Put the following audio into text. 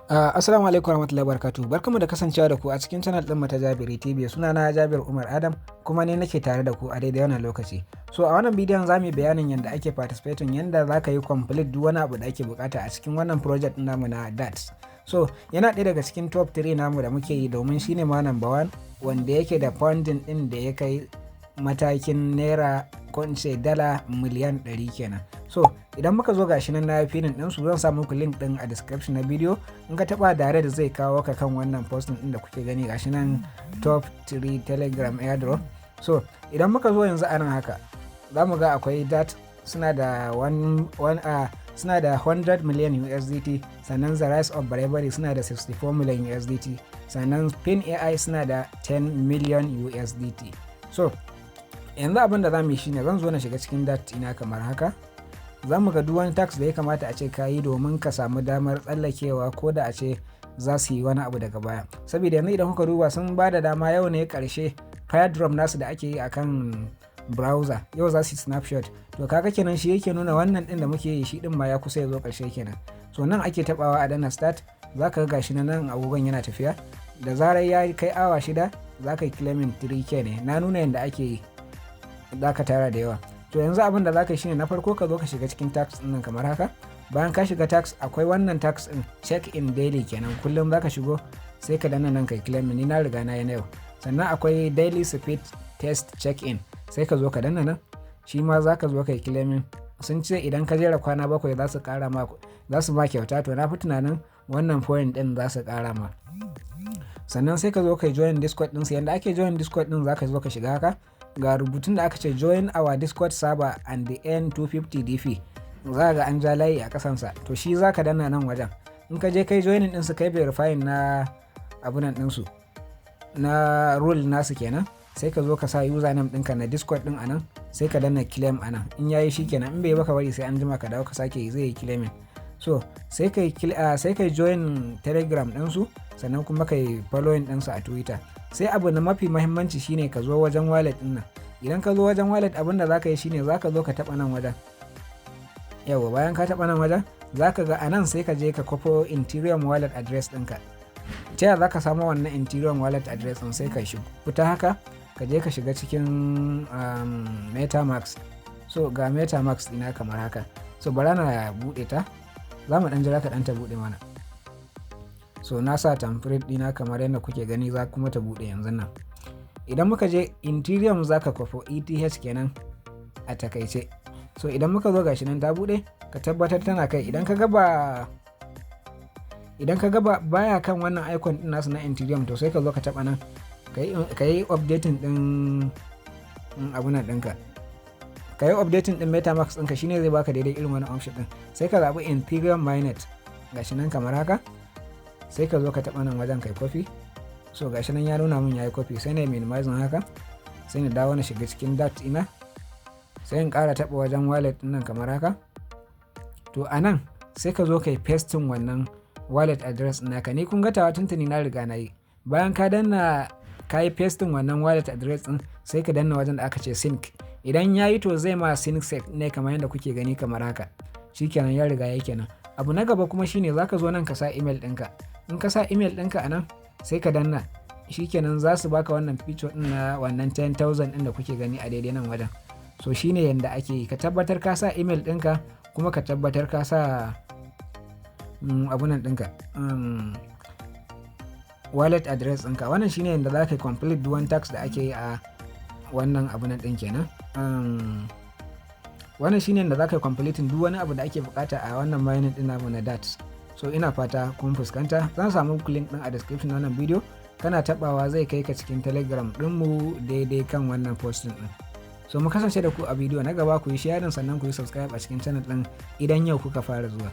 Assalamu alaikum warahmatullahi wabarakatuh. Barkamu da kasancewa da ku a cikin channel ɗin ta Jabiri TV. Sunana Jabir Umar Adam kuma ne nake tare da ku a daidai wannan lokaci. So a wannan bidiyon za mu yi bayanin yadda ake participating, yadda za ka yi complete duk wani abu da ake bukata a cikin wannan project namu na DATS. So yana ɗaya daga cikin top 3 namu da muke yi domin shine ma number 1 wanda yake da funding ɗin da ya kai matakin naira ko in ce dala miliyan 100 kenan. So idan muka zo gashi nan na filin din su, zan samu muku link din a description na video. In ka taba direct zai kawo ka kan wannan posting din da kuke gani gashi nan top 3 Telegram Airdrop. So idan muka zo yanzu anan haka za mu ga akwai DATS suna da 100 million USDT, sannan the rise of bravery suna da 64 million USDT, sannan Pin AI suna da 10 million USDT. So yanzu abin da za mu yi shine zan zo na shiga cikin DATS ina kamar haka. Za mu ga duk wani tax da ya kamata a ce ka yi domin ka samu damar tsallakewa ko da a ce za su yi wani abu daga baya. Saboda yanzu idan kuka duba sun ba da dama yau ne karshe Airdrop nasu da ake yi akan browser, yau za su yi snapshot. To kaga kenan shi yake nuna wannan din da muke yi shi din ma ya kusa ya zo karshe kenan. So nan ake tabawa a danna start, za ka ga gashi nan agogon yana tafiya. Da zarar ya kai awa 6 za ka yi claiming 3K ne. Na nuna yadda ake yi, za ka tara da yawa. To yanzu abin da za ka yi shine na farko ka zo ka shiga cikin tax ɗin nan kamar haka. Bayan ka shiga tax akwai wannan tax ɗin check in daily kenan, kullum za ka shigo sai ka danna nan kai claim. Ni na riga na yi na yau. Sannan akwai daily speed test check in, sai ka zo ka danna nan shi ma za ka zo kai claiming. Sun ce idan ka jera kwana 7 za su ƙara ma, za su ma kyauta. To na fi tunanin wannan point ɗin za su ƙara ma. Sannan sai ka zo kai join discord ɗin su. Yanda ake join discord ɗin za ka zo ka shiga haka, ga rubutun da aka ce join our discord server and the N250 DP, za ga an ja layi a kasansa. To shi za ka danna nan wajen. In ka je kai joinin ɗinsu kai verifying na abunan ɗinsu na rule nasu kenan, sai ka zo ka sa username ɗinka na discord ɗin anan, sai ka danna claim anan. In yayi shi kenan, in bai baka bari sai an jima ka dawo ka sake yi, zai yi claiming. So sai kai join telegram ɗinsu, sannan kuma kai following ɗinsu a Twitter. Sai abu na mafi mahimmanci shine ka zo wajen wallet din nan. Idan ka zo wajen wallet, abin da zaka yi shine zaka zo ka taba nan wajen. Yawa, bayan ka taba nan wajen zaka ga anan sai ka je ka kwafo Ethereum wallet address ɗinka. Ta yaya zaka samu wannan Ethereum wallet address din? Sai ka fita haka ka je ka shiga cikin MetaMask. So ga MetaMask ina kamar haka. So bara na bude ta, za mu dan jira ka dan ta bude mana. So na sa template dina kamar yadda kuke gani, za kuma ta bude yanzu nan. Idan muka je Ethereum za ka kwafo ETH kenan a takaice. So idan muka zo gashi nan ta bude, ka tabbatar tana kai. Idan ka gaba baya kan wannan icon din nasu na Ethereum, to sai ka zo ka taba nan ka yi updating din abunan ɗinka. Ka yi updating din MetaMask ɗinka, shine zai baka daidai irin wani option din. Sai ka zaɓi Ethereum mainnet gashi nan kamar haka. Sai ka zo ka taɓa nan wajen kai kofi. So gashi nan ya nuna min yayi kofi, sai na minimizing haka, sai na dawo na shiga cikin DATS ina, sai in ƙara taɓa wajen wallet ɗin nan kamar haka. To a nan sai ka zo kai pasting wannan wallet address naka. Ni kun ga tawa tuntuni na riga na yi. Bayan ka danna ka yi pasting wannan wallet address ɗin, sai ka danna wajen da aka ce sync. Idan ya yi to zai ma sync ne kamar yadda kuke gani kamar haka. Shikenan ya riga ya kenan. Abu na gaba kuma shine zaka zo nan ka sa email ɗinka. In ka sa email ɗinka a nan sai ka danna, shikenan za su baka wannan feature ɗin na wannan 10,000 ɗin da kuke gani a daidai nan wajen. So shine yanda ake yi. Ka tabbatar ka sa email ɗinka, kuma ka tabbatar ka sa abunan ɗinka wallet address ɗinka. Wannan shine yanda za ka complete duk wani tax da ake yi a wannan abunan ɗin kenan. Wannan shine yanda za ka completing duk wani abu da ake bukata a wannan mining ɗin namu na DATS. So ina fata kun fuskanta. Zan samu link din a description na wannan video. Kana tabawa zai kai ka cikin Telegram dinmu daidai kan wannan posting din. So mu kasance da ku a video na gaba. Ku yi sharing sannan ku yi subscribe a cikin channel din idan yau kuka fara zuwa.